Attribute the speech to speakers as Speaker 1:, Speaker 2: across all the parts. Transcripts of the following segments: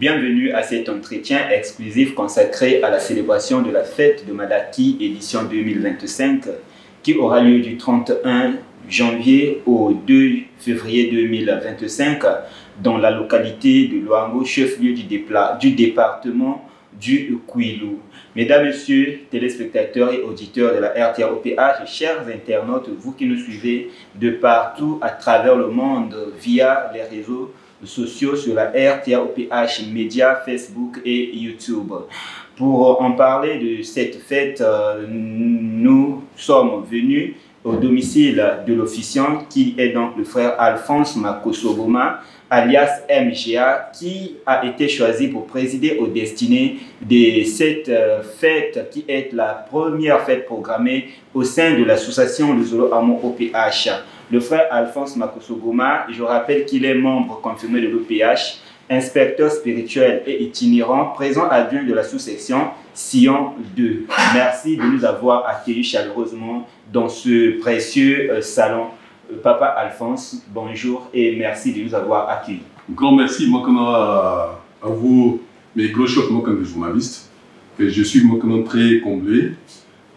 Speaker 1: Bienvenue à cet entretien exclusif consacré à la célébration de la fête de Malaki édition 2025 qui aura lieu du 31 janvier au 2 février 2025 dans la localité de Loango, chef-lieu du département du Kwilu. Mesdames, Messieurs, téléspectateurs et auditeurs de la RTROPH, chers internautes, vous qui nous suivez de partout à travers le monde via les réseaux sociaux sur la RTROPH Média, Facebook et YouTube. Pour en parler de cette fête, nous sommes venus au domicile de l'officiant qui est donc le frère Alphonse Makosogoma, alias MGA, qui a été choisi pour présider aux destinées de cette fête qui est la première fête programmée au sein de l'association Luzolo Amo OPH. Le frère Alphonse Makosogoma, je rappelle qu'il est membre confirmé de l'OPH, inspecteur spirituel et itinérant, présent adjoint de la sous-section Sion 2. Merci de nous avoir accueillis chaleureusement dans ce précieux salon. Papa Alphonse, bonjour et merci de nous avoir accueillis.
Speaker 2: Grand merci à vous, mes gros chocs, comme journaliste. Et je suis très comblé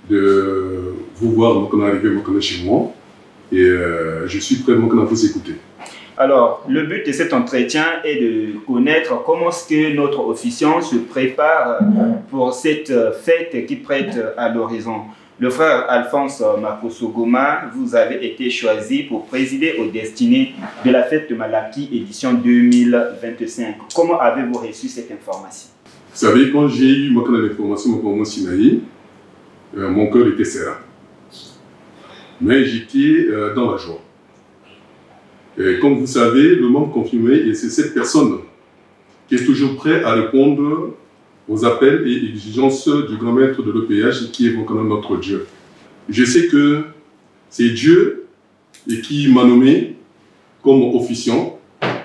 Speaker 2: de vous voir arriver chez moi. Et je suis prêt à vous écouter.
Speaker 1: Alors, le but de cet entretien est de connaître comment est-ce que notre officiant se prépare pour cette fête qui prête à l'horizon. Le frère Alphonse Makosogoma, vous avez été choisi pour présider aux destinées de la fête de Malaki édition 2025. Comment avez-vous reçu cette information?
Speaker 2: Vous savez, quand j'ai eu l'information mon cœur était serein. Mais j'étais dans la joie. Et comme vous savez, le membre confirmé, c'est cette personne qui est toujours prêt à répondre aux appels et exigences du grand maître de l'EPH qui est notre Dieu. Je sais que c'est Dieu qui m'a nommé comme officiant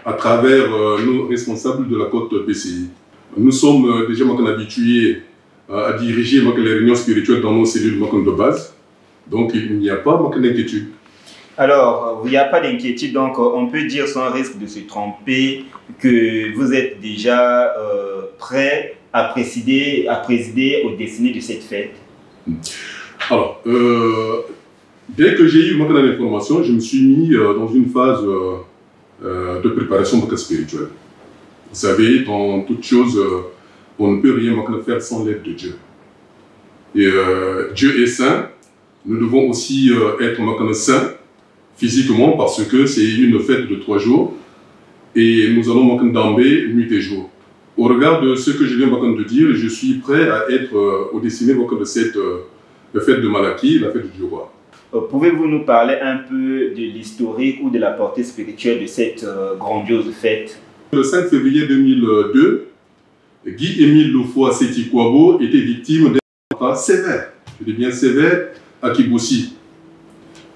Speaker 2: à travers nos responsables de la côte PCI. Nous sommes déjà habitués à diriger les réunions spirituelles dans nos cellules de base, donc il n'y a pas d'inquiétude.
Speaker 1: Alors, il n'y a pas d'inquiétude, donc on peut dire sans risque de se tromper que vous êtes déjà prêt à présider aux destinées de cette fête.
Speaker 2: Alors, dès que j'ai eu l'information, je me suis mis dans une phase de préparation spirituelle. Vous savez, dans toute chose, on ne peut rien faire sans l'aide de Dieu. Et Dieu est saint, nous devons aussi être saints physiquement parce que c'est une fête de 3 jours et nous allons d'ember nuit et jour. Au regard de ce que je viens de dire, je suis prêt à être au destiné de cette fête de Malaki, la fête du roi.
Speaker 1: Pouvez-vous nous parler un peu de l'historique ou de la portée spirituelle de cette grandiose fête?
Speaker 2: Le 5 février 2002, Guy-Émile Lofoa-Seti-Kwabo était victime d'un attentat sévère, je dis bien sévère, à Kibossi.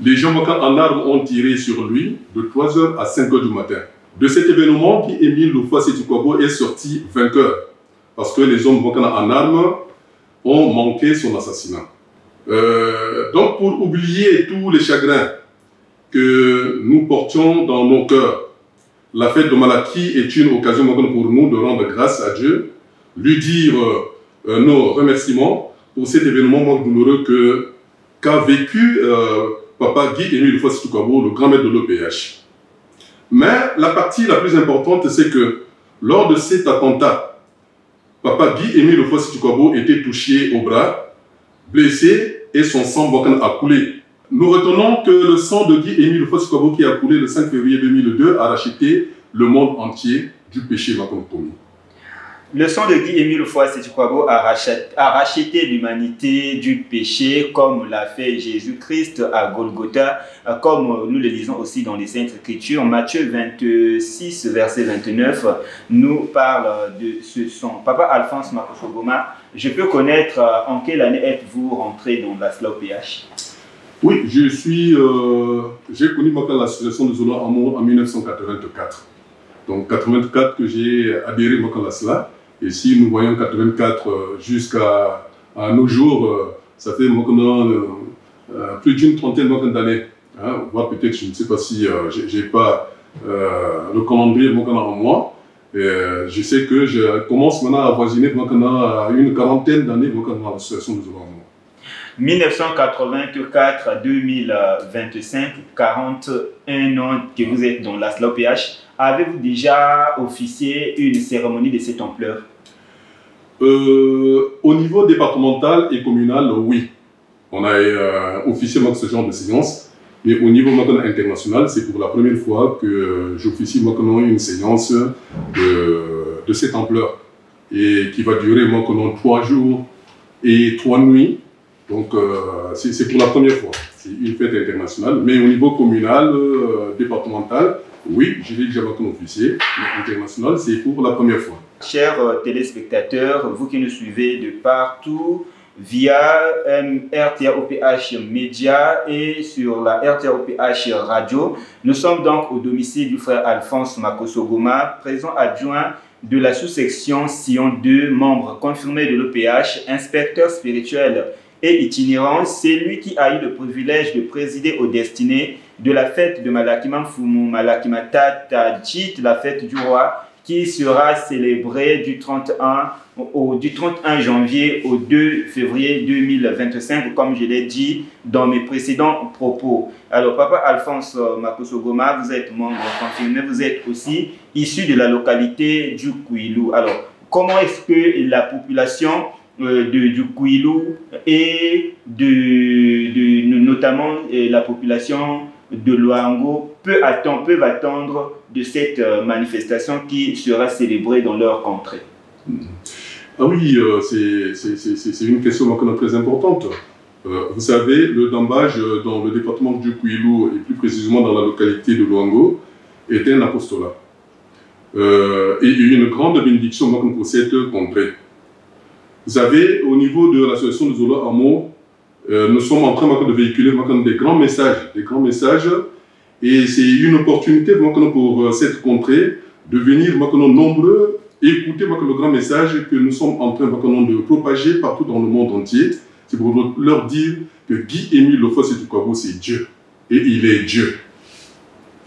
Speaker 2: Les gens en armes ont tiré sur lui de 3h à 5h du matin. De cet événement, Guy-Émile Lofoa-Seti-Kwabo est sorti vainqueur parce que les hommes en armes ont manqué son assassinat. Donc pour oublier tous les chagrins que nous portions dans nos cœurs, la fête de Malaki est une occasion pour nous de rendre grâce à Dieu, lui dire nos remerciements pour cet événement douloureux qu'a vécu Papa Guy-Émile Lofoa-Seti-Kwabo, le grand maître de l'OPH. Mais la partie la plus importante, c'est que lors de cet attentat, Papa Guy-Émile Lofoa-Seti-Kwabo était touché au bras, blessé et son sang a coulé. Nous retenons que le sang de Guy-Émile Lofoa-Seti-Kwabo qui a coulé le 5 février 2002 a racheté le monde entier du péché commis.
Speaker 1: Le sang de Guy-Émile Lofoa-Seti-Kwabo a racheté l'humanité du péché comme l'a fait Jésus-Christ à Golgotha, comme nous le lisons aussi dans les Saintes Écritures. Matthieu 26, verset 29, nous parle de ce sang. Papa Alphonse Makosogoma, je peux connaître en quelle année êtes-vous rentré dans l'OPH?
Speaker 2: Oui, j'ai connu l'association de Zolo Amour en 1984. Donc 84 que j'ai adhéré à cela. Et si nous voyons 84 jusqu'à nos jours, ça fait maintenant plus d'une trentaine d'années. Voire peut-être, je ne sais pas si je n'ai pas le calendrier en moi. Je sais que je commence maintenant à avoisiner une quarantaine d'années dans l'association de Zolo Amo.
Speaker 1: 1984 à 2025, 41 ans que vous êtes dans l'ASLA-OPH. Avez-vous déjà officié une cérémonie de cette ampleur?
Speaker 2: Au niveau départemental et communal, oui. On a officié ce genre de séance. Mais au niveau international, c'est pour la première fois que j'officie une séance de cette ampleur. Et qui va durer 3 jours et 3 nuits. Donc, c'est pour la première fois. C'est une fête internationale. Mais au niveau communal, départemental, oui, j'ai déjà officié. Mais international, c'est pour la première fois.
Speaker 1: Chers téléspectateurs, vous qui nous suivez de partout, via RTA OPH Média et sur la RTA OPH Radio, nous sommes donc au domicile du frère Alphonse Makosso Goma, président adjoint de la sous-section Sion 2, membre confirmé de l'OPH, inspecteur spirituel et itinérant. C'est lui qui a eu le privilège de présider aux destinées de la fête de Malakima Fumu Malakima Tata Djit, la fête du roi, qui sera célébrée du 31 janvier au 2 février 2025, comme je l'ai dit dans mes précédents propos. Alors, Papa Alphonse Makosso Goma, vous êtes membre confirmé, vous êtes aussi issu de la localité du Kouilou. Alors, comment est-ce que la population du Kouilou et notamment la population de Luango peuvent attendre de cette manifestation qui sera célébrée dans leur contrée?
Speaker 2: Ah oui, c'est une question très importante. Vous savez, le dambage dans le département du Kouilou et plus précisément dans la localité de Luango est un apostolat. Et une grande bénédiction pour cette contrée. Vous savez, au niveau de l'association de Zolo Amo, nous sommes en train de véhiculer des grands messages, et c'est une opportunité pour cette contrée de venir nombreux écouter le grand message que nous sommes en train de propager partout dans le monde entier. C'est pour leur dire que Guy-Émile Lofa-Sétukwabo, c'est Dieu, et il est Dieu.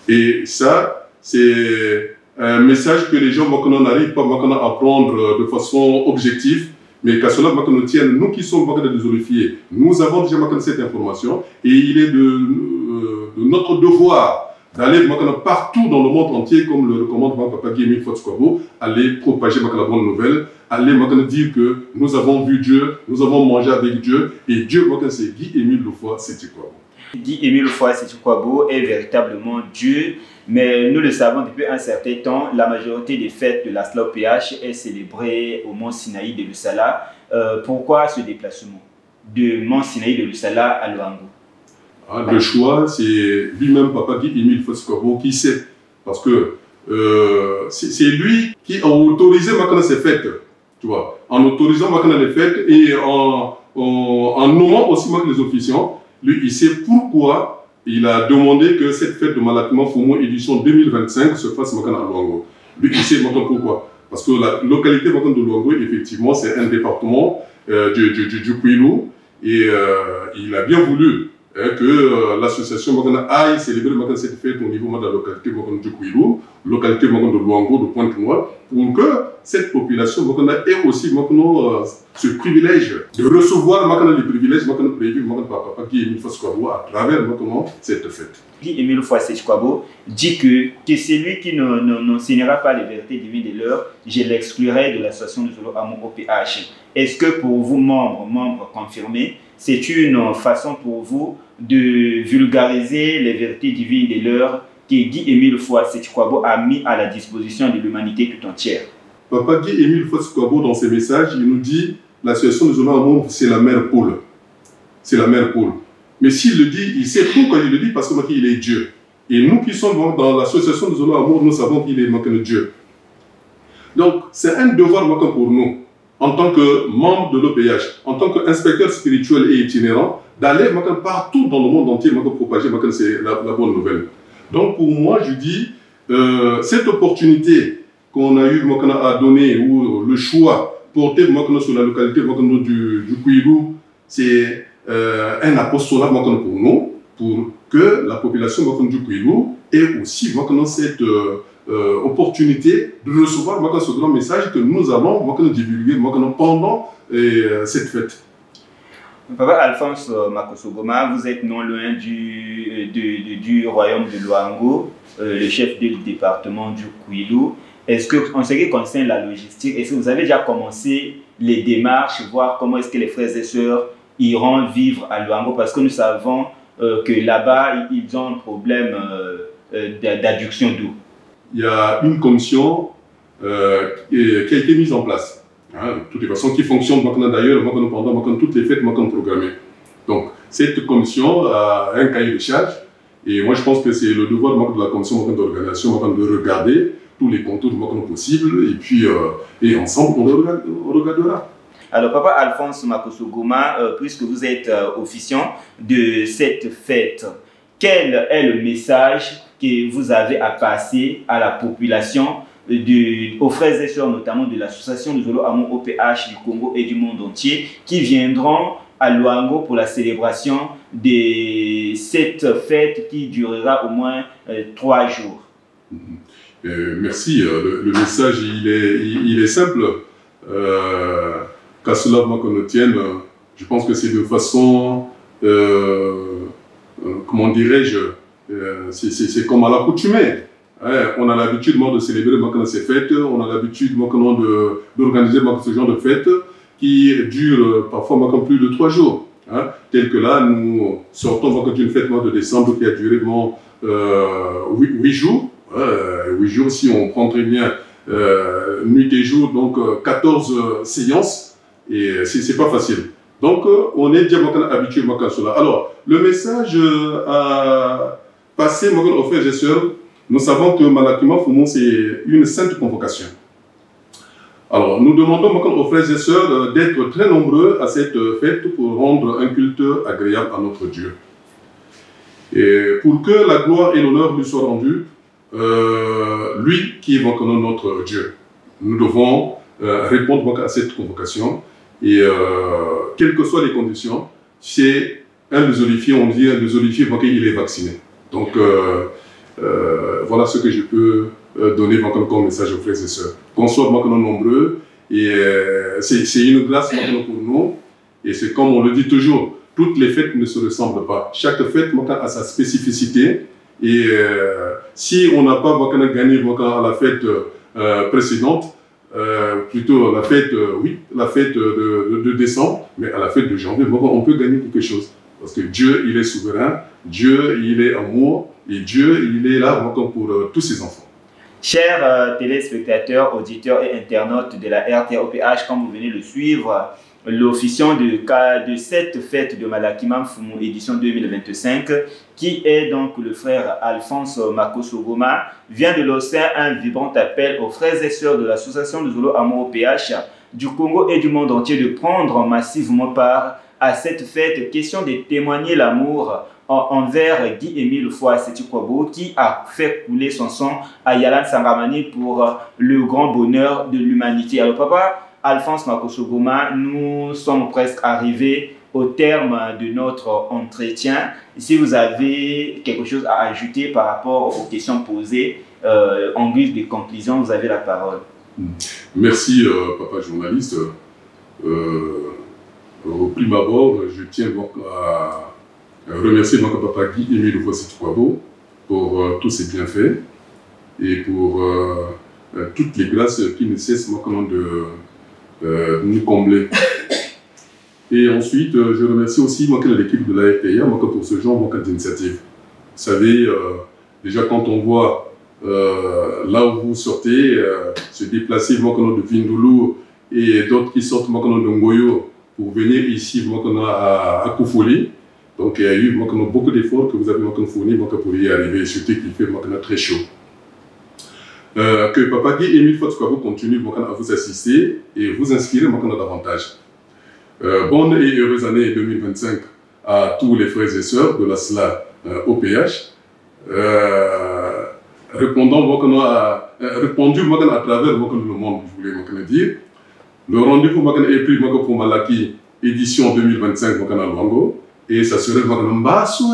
Speaker 2: Et ça, c'est un message que les gens n'arrivent pas à prendre de façon objective. Mais qu'à cela, nous tienne, nous qui sommes des horrifiés, nous avons déjà cette information et il est de notre devoir d'aller partout dans le monde entier, comme le recommande Papa Guy-Émile Lofa-Sétukwabo, aller propager la bonne nouvelle, aller dire que nous avons vu Dieu, nous avons mangé avec Dieu, et Dieu, c'est Guy-Émile Lofa-Sétukwabo.
Speaker 1: Guy-Émile Lofa-Sétukwabo est véritablement Dieu, mais nous le savons depuis un certain temps, la majorité des fêtes de l'ASLA-OPH est célébrée au Mont Sinaï de Lussala. Pourquoi ce déplacement de Mont Sinaï de Lussala à Luango?
Speaker 2: Le choix, c'est lui-même, Papa Guy-Émile Lofa-Sétukwabo, qui sait. Parce que c'est lui qui a autorisé ces fêtes. Tu vois, en autorisant les fêtes et en nommant aussi les officiants. Lui, il sait pourquoi il a demandé que cette fête de Malakima Fumu édition 2025 se fasse à Luango. Lui, il sait pourquoi. Parce que la localité de Luango, effectivement, c'est un département du Kouilou. Et il a bien voulu que l'association aille célébrer cette fête au niveau de la localité du Kouilou, localité de Luango, de Pointe-Noire, pour que cette population ait aussi ce privilège de recevoir les privilèges prévus par Papa Guy-Émile Lofa-Sétukwabo à travers cette fête.
Speaker 1: Guy-Émile Lofa-Sétukwabo dit que celui qui n'enseignera pas les vérités divines de l'heure, je l'exclurai de l'association de Zolo Amo OPH. Est-ce que pour vous, membres confirmés, c'est une façon pour vous de vulgariser les vérités divines de l'heure que Guy-Émile Lofa-Sétukwabo a mis à la disposition de l'humanité tout entière?
Speaker 2: Papa Guy-Émile Lofa-Sétukwabo, dans ses messages, il nous dit l'association de Zolo Amo, c'est la mère Paul. C'est la mère Paul. Mais s'il le dit, il sait pourquoi il le dit, parce qu'il est Dieu. Et nous qui sommes dans l'association de Zolo Amo, nous savons qu'il est Dieu. Donc, c'est un devoir pour nous, en tant que membre de l'OPH, en tant qu'inspecteur spirituel et itinérant, d'aller partout dans le monde entier pour propager la bonne nouvelle. Donc, pour moi, je dis, cette opportunité qu'on a eu à donner, ou le choix porté sur la localité du Kouilou, c'est un apostolat pour nous, pour que la population du Kouilou ait aussi opportunité de recevoir ce grand message que nous allons divulguer pendant cette fête.
Speaker 1: Papa Alphonse Makosogoma, vous êtes non loin du royaume de Luango, le chef du département du Kwilu. Est-ce que, en ce qui concerne la logistique, est-ce que vous avez déjà commencé les démarches, voir comment est-ce que les frères et sœurs iront vivre à Luango? Parce que nous savons que là-bas, ils ont un problème d'adduction d'eau.
Speaker 2: Il y a une commission qui a été mise en place. Hein, de toute façon, qui fonctionne d'ailleurs pendant toutes les fêtes programmées. Donc, cette commission a un cahier de charge et moi je pense que c'est le devoir de la commission d'organisation de regarder tous les contours possibles et puis et ensemble on regardera.
Speaker 1: Alors Papa Alphonse Makosogoma, puisque vous êtes officiant de cette fête, quel est le message que vous avez à passer à la population, aux frères et sœurs notamment de l'association de Zolo Amour OPH du Congo et du monde entier qui viendront à Luango pour la célébration de cette fête qui durera au moins 3 jours?
Speaker 2: Merci. Le message il est simple. Qu'à cela qu'on le tienne, je pense que c'est de façon, comment dirais-je, c'est comme à l'accoutumée. On a l'habitude de célébrer ces fêtes, on a l'habitude d'organiser ce genre de fêtes qui durent parfois plus de 3 jours. Hein, tel que là, nous sortons d'une fête de décembre qui a duré 8 jours. 8 jours, si on prend très bien nuit et jour, donc 14 séances, et c'est pas facile. Donc, on est déjà habitué à cela. Alors, le message à passer aux frères et sœurs, nous savons que Malakima Fumu, c'est une sainte convocation. Alors, nous demandons aux frères et sœurs d'être très nombreux à cette fête pour rendre un culte agréable à notre Dieu. Et pour que la gloire et l'honneur lui soient rendus, lui qui est notre Dieu. Nous devons répondre à cette convocation et quelles que soient les conditions, c'est un des oliviers, on dit un des oliviers, il est vacciné. Donc, voilà ce que je peux donner comme message aux frères et sœurs. Qu'on soit nombreux, et c'est une grâce pour nous, et c'est comme on le dit toujours, toutes les fêtes ne se ressemblent pas. Chaque fête a sa spécificité, et si on n'a pas gagné à la fête précédente, plutôt la fête, la fête de décembre, mais à la fête de janvier, on peut gagner quelque chose. Parce que Dieu, il est souverain, Dieu, il est amour, et Dieu, il est là pour tous ses enfants.
Speaker 1: Chers téléspectateurs, auditeurs et internautes de la RTOPH, comme vous venez de le suivre, l'officiant de cette fête de Malakima Fumu édition 2025, qui est donc le frère Alphonse Makosogoma, vient de lancer un vibrant appel aux frères et sœurs de l'association de Zolo Amour OPH du Congo et du monde entier de prendre massivement part à cette fête, question de témoigner l'amour envers Guy-Émile Foua-Seti-Kwabo qui a fait couler son sang à Yalan Sangamani pour le grand bonheur de l'humanité. Alors papa Alphonse Makosogoma, nous sommes presque arrivés au terme de notre entretien. Si vous avez quelque chose à ajouter par rapport aux questions posées, en guise de conclusion, vous avez la parole.
Speaker 2: Merci papa journaliste. Au prime abord, je tiens à remercier papa Guy-Émile Foua-Seti-Kwabo pour tous ses bienfaits et pour toutes les grâces qui ne cessent de nous combler. Et ensuite, je remercie aussi l'équipe de la RTA pour ce genre d'initiative. Vous savez, déjà quand on voit là où vous sortez, se déplacer de Vindoulou et d'autres qui sortent de Ngoyo pour venir ici à Koufouli. Donc il y a eu beaucoup d'efforts que vous avez fournis pour y arriver, surtout qu'il fait très chaud. Que Papa Guy-Émile Foua-Seti-Kwabo continue à vous assister et vous inspirer davantage. Bonne et heureuse année 2025 à tous les frères et sœurs de la SLA OPH. Répondu à travers le monde, je voulais dire. Le rendez-vous est pris pour Malaki, édition 2025 à Luango. Et ça serait Madame Mbassou.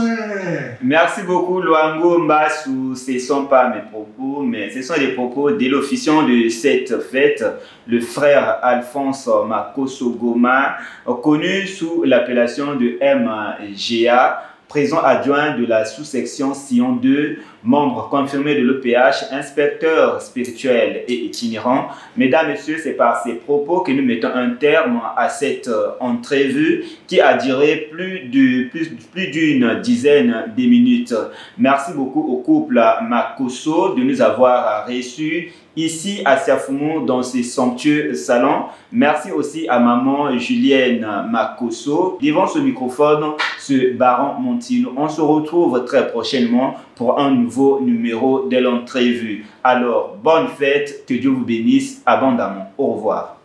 Speaker 1: Merci beaucoup, Luango Mbassou. Ce ne sont pas mes propos, mais ce sont les propos de l'officiant de cette fête, le frère Alphonse Makosso Goma, connu sous l'appellation de MGA, président adjoint de la sous-section Sion 2, membre confirmé de l'EPH, inspecteur spirituel et itinérant. Mesdames, Messieurs, c'est par ces propos que nous mettons un terme à cette entrevue qui a duré plus d'une dizaine de minutes. Merci beaucoup au couple Makosso de nous avoir reçus ici à Siafoumou dans ce somptueux salon. Merci aussi à maman Julienne Makosso. Devant ce microphone, ce Baron Montino. On se retrouve très prochainement pour un nouveau numéro de l'entrevue. Alors, bonne fête, que Dieu vous bénisse abondamment. Au revoir.